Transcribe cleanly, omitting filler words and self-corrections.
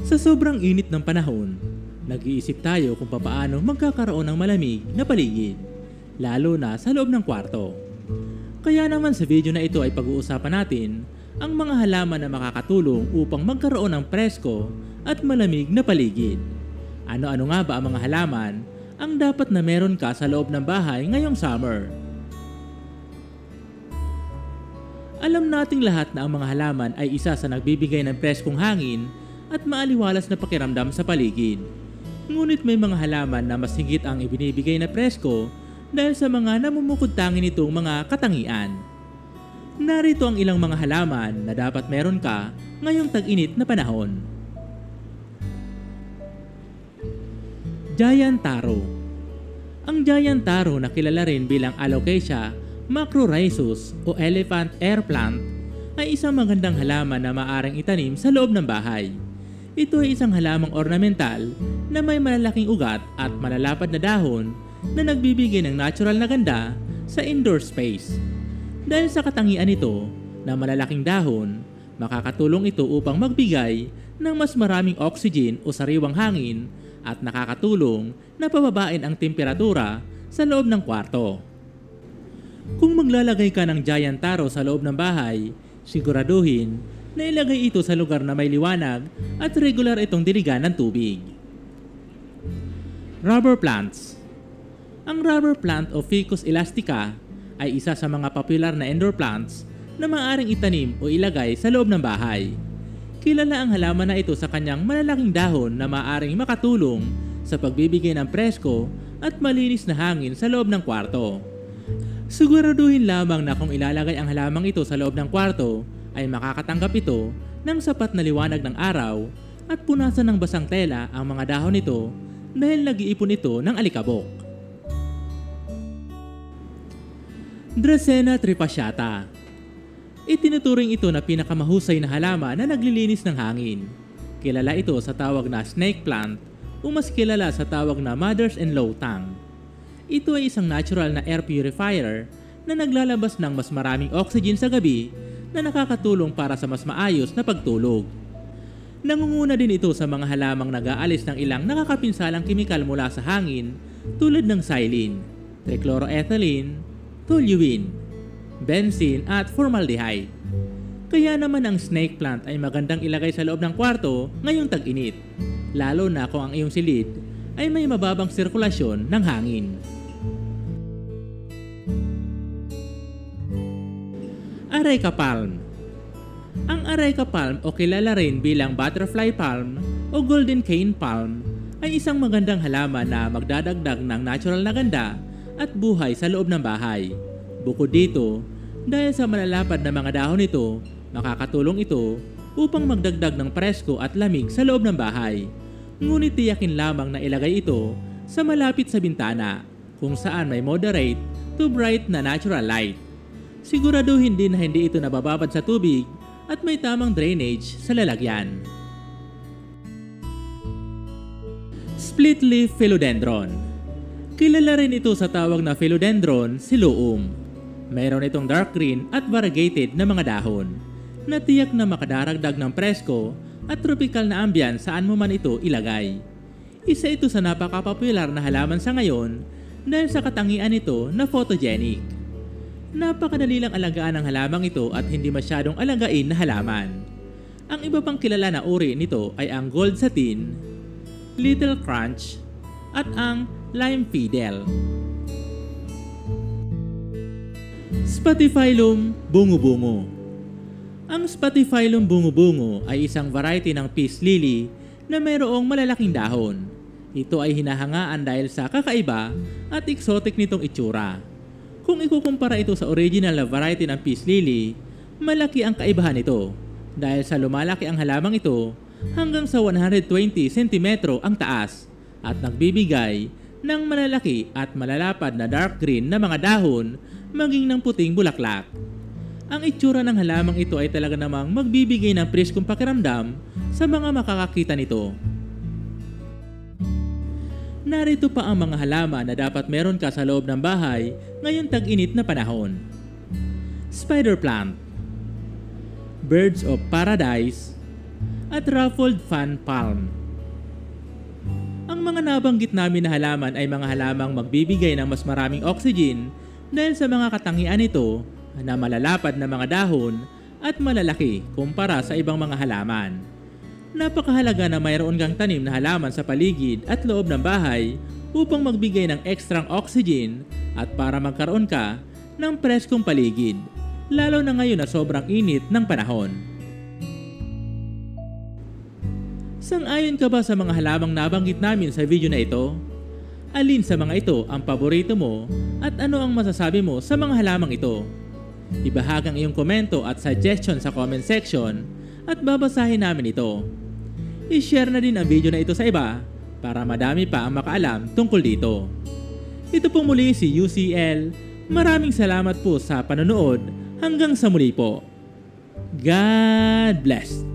Sa sobrang init ng panahon, nag-iisip tayo kung papaano magkakaroon ng malamig na paligid, lalo na sa loob ng kwarto. Kaya naman sa video na ito ay pag-uusapan natin ang mga halaman na makakatulong upang magkaroon ng presko at malamig na paligid. Ano-ano nga ba ang mga halaman ang dapat na meron ka sa loob ng bahay ngayong summer? Alam nating lahat na ang mga halaman ay isa sa nagbibigay ng preskong hangin at maaliwalas na pakiramdam sa paligid. Ngunit may mga halaman na mas higit ang ibinibigay na presko dahil sa mga namumukod-tangin nitong mga katangian. Narito ang ilang mga halaman na dapat meron ka ngayong tag-init na panahon. Giant Taro. Ang Giant Taro na kilala rin bilang Alocasia macrorhizos o elephant air plant ay isang magandang halaman na maaring itanim sa loob ng bahay. Ito ay isang halamang ornamental na may malalaking ugat at malalapad na dahon na nagbibigay ng natural na ganda sa indoor space. Dahil sa katangian nito na malalaking dahon, makakatulong ito upang magbigay ng mas maraming oxygen o sariwang hangin at nakakatulong na pababain ang temperatura sa loob ng kwarto. Kung maglalagay ka ng Giant Taro sa loob ng bahay, siguraduhin na ilagay ito sa lugar na may liwanag at regular itong diligan ng tubig. Rubber plants. Ang rubber plant o Ficus elastica ay isa sa mga popular na indoor plants na maaaring itanim o ilagay sa loob ng bahay. Kilala ang halaman na ito sa kanyang malalaking dahon na maaaring makatulong sa pagbibigay ng presko at malinis na hangin sa loob ng kwarto. Siguraduhin lamang na kung ilalagay ang halamang ito sa loob ng kwarto ay makakatanggap ito ng sapat na liwanag ng araw at punasan ng basang tela ang mga dahon nito dahil nag-iipon ito ng alikabok. Dracaena trifasciata. Itinuturing ito na pinakamahusay na halaman na naglilinis ng hangin. Kilala ito sa tawag na snake plant o mas kilala sa tawag na mother's-in-law tongue. Ito ay isang natural na air purifier na naglalabas ng mas maraming oxygen sa gabi na nakakatulong para sa mas maayos na pagtulog. Nangunguna din ito sa mga halamang nag-aalis ng ilang nakakapinsalang kemikal mula sa hangin tulad ng xylene, trichloroethylene, toluene, benzene at formaldehyde. Kaya naman ang snake plant ay magandang ilagay sa loob ng kwarto ngayong tag-init, lalo na kung ang iyong silid ay may mababang sirkulasyon ng hangin. Areca palm. Ang Areca palm o kilala rin bilang butterfly palm o golden cane palm ay isang magandang halaman na magdadagdag ng natural na ganda at buhay sa loob ng bahay. Bukod dito, dahil sa malalapad na mga dahon nito, makakatulong ito upang magdagdag ng presko at lamig sa loob ng bahay. Ngunit tiyakin lamang na ilagay ito sa malapit sa bintana kung saan may moderate to bright na natural light. Siguraduhin din na hindi ito nabababad sa tubig at may tamang drainage sa lalagyan. Split leaf philodendron. Kilala rin ito sa tawag na philodendron siluum. Mayroon itong dark green at variegated na mga dahon na tiyak na makadaragdag ng presko at tropical na ambience saan mo man ito ilagay. Isa ito sa napaka-popular na halaman sa ngayon dahil sa katangian nito na photogenic. Napakadali lang alagaan ang halamang ito at hindi masyadong alagain na halaman. Ang iba pang kilala na uri nito ay ang gold satin, little crunch, at ang lime fiddle. Spathiphyllum bungo-bungo. Ang Spathiphyllum bungo-bungo ay isang variety ng peace lily na mayroong malalaking dahon. Ito ay hinahangaan dahil sa kakaiba at exotic nitong itsura. Kung ikukumpara ito sa original na variety ng peace lily, malaki ang kaibahan nito dahil sa lumalaki ang halamang ito hanggang sa 120 cm ang taas at nagbibigay ng malalaki at malalapad na dark green na mga dahon maging ng puting bulaklak. Ang itsura ng halamang ito ay talaga namang magbibigay ng preskong pakiramdam sa mga makakakita nito. Narito pa ang mga halaman na dapat meron ka sa loob ng bahay ngayong tag-init na panahon. Spider plant, birds of paradise. at ruffled fan palm. Ang mga nabanggit namin na halaman ay mga halamang magbibigay ng mas maraming oxygen dahil sa mga katangian nito na malalapad na mga dahon at malalaki kumpara sa ibang mga halaman. Napakahalaga na mayroon kang tanim na halaman sa paligid at loob ng bahay upang magbigay ng ekstrang oxygen at para magkaroon ka ng preskong paligid, lalo na ngayon na sobrang init ng panahon. Sang-ayon ka ba sa mga halamang nabanggit namin sa video na ito? Alin sa mga ito ang paborito mo at ano ang masasabi mo sa mga halamang ito? Ibahagi ang iyong komento at suggestion sa comment section at babasahin namin ito. I-share na din ang video na ito sa iba para madami pa ang makaalam tungkol dito. Ito po muli si UCL. Maraming salamat po sa panonood. Hanggang sa muli po. God bless!